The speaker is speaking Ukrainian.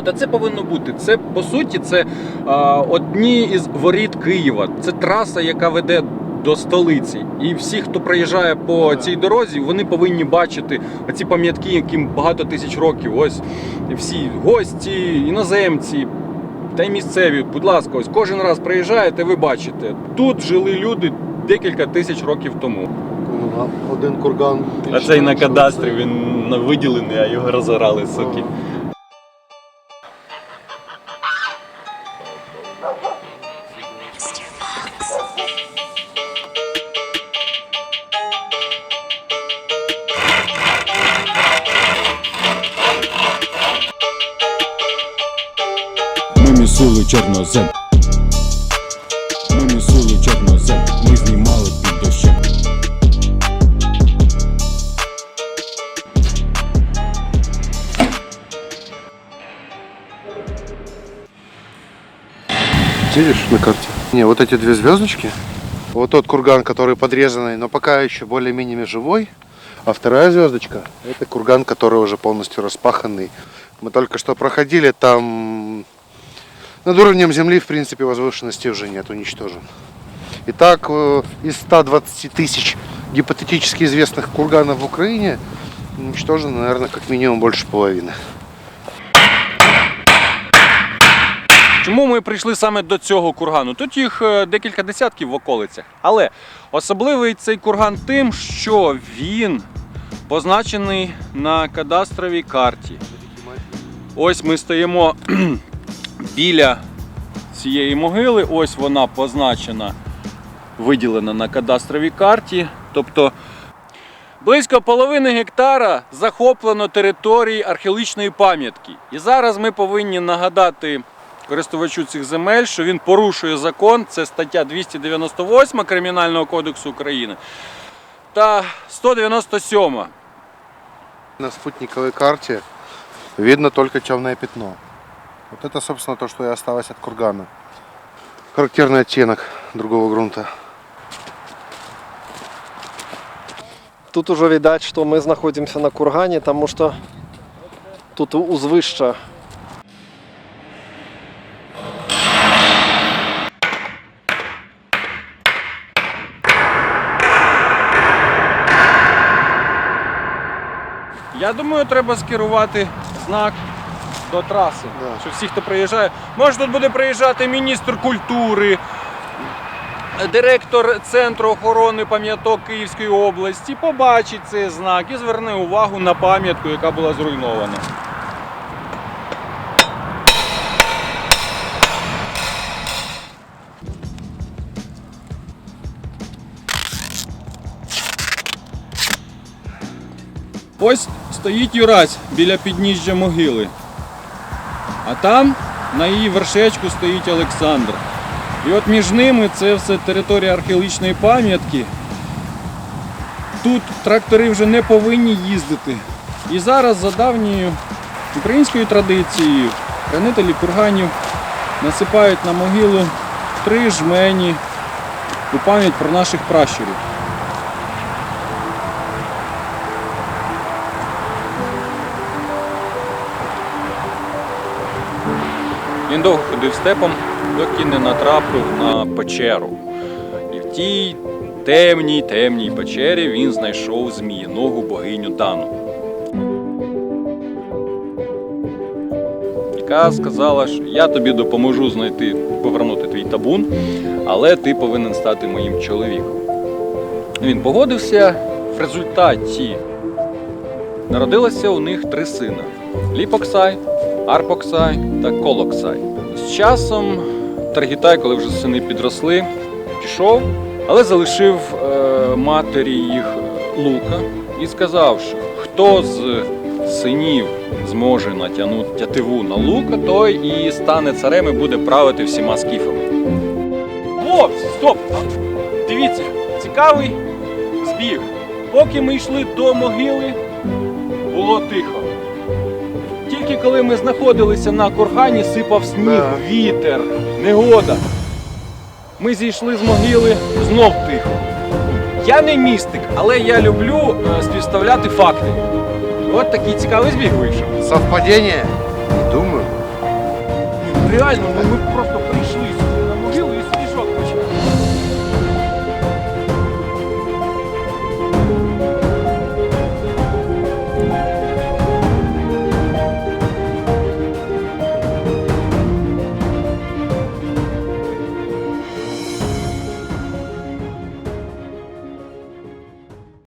Та це повинно бути. Це, по суті, це одні із воріт Києва. Це траса, яка веде до столиці. І всі, хто проїжджає по цій дорозі, вони повинні бачити ці пам'ятки, яким багато тисяч років. Ось всі гості, іноземці та й місцеві. Будь ласка, ось кожен раз приїжджаєте, ви бачите. Тут жили люди декілька тисяч років тому. Один курган. А цей на кадастрі, він виділений, а його розорали соки. Ми місили чорнозем. Ми місили чорнозем. Ми знімали під дощем. Видишь на карте? Не, вот эти две звездочки. Вот тот курган, который подрезанный, но пока еще более-менее живой. А вторая звездочка — это курган, который уже полностью распаханный. Мы только что проходили, там над уровнем земли, в принципе, возвышенности уже нет, уничтожен. Итак, из 120 тысяч гипотетически известных курганов в Украине уничтожено, наверное, как минимум больше половины. Чому ми прийшли саме до цього кургану? Тут їх декілька десятків в околицях. Але особливий цей курган тим, що він позначений на кадастровій карті. Ось ми стоїмо біля цієї могили, ось вона позначена, виділена на кадастровій карті. Тобто близько половини гектара захоплено території археологічної пам'ятки. І зараз ми повинні нагадати користувачу цих земель, що він порушує закон, це стаття 298 Кримінального кодексу України та 197. На спутниковой карте видно только темное пятно. Вот это, собственно, то, что и осталось от кургана. Характерный оттенок другого грунта. Тут уже видать, что мы находимся на кургане, потому что тут узвища. Я думаю, треба скерувати знак до траси, Да. що всі, хто приїжджає. Може, тут буде приїжджати міністр культури, директор Центру охорони пам'яток Київської області, побачить цей знак і зверне увагу на пам'ятку, яка була зруйнована. Ось стоїть Юрась біля підніжжя могили. А там на її вершечку стоїть Олександр. І от між ними це все територія археологічної пам'ятки. Тут трактори вже не повинні їздити. І зараз за давньою українською традицією хранителі курганів насипають на могилу 3 жмені у пам'ять про наших пращурів. Він довго ходив степом, доки не натрапив на печеру. І в тій темній печері він знайшов зміїногу богиню Дану, яка сказала, що я тобі допоможу повернути твій табун, але ти повинен стати моїм чоловіком. Він погодився, в результаті народилося у них 3 сина – Ліпоксай, Арпоксай та Колоксай. З часом Таргітай, коли вже сини підросли, пішов, але залишив матері їх лука і сказав, що хто з синів зможе натягнути тятиву на лука, той і стане царем і буде правити всіма скіфами. О, стоп! Дивіться, цікавий збіг. Поки ми йшли до могили, було тихо. Тільки коли ми знаходилися на кургані, сипав сніг, вітер, негода. Ми зійшли з могили, знов тихо. Я не містик, але я люблю співставляти факти. От такий цікавий збіг вийшов. Совпадение? Не думаю. Реально, ну ми просто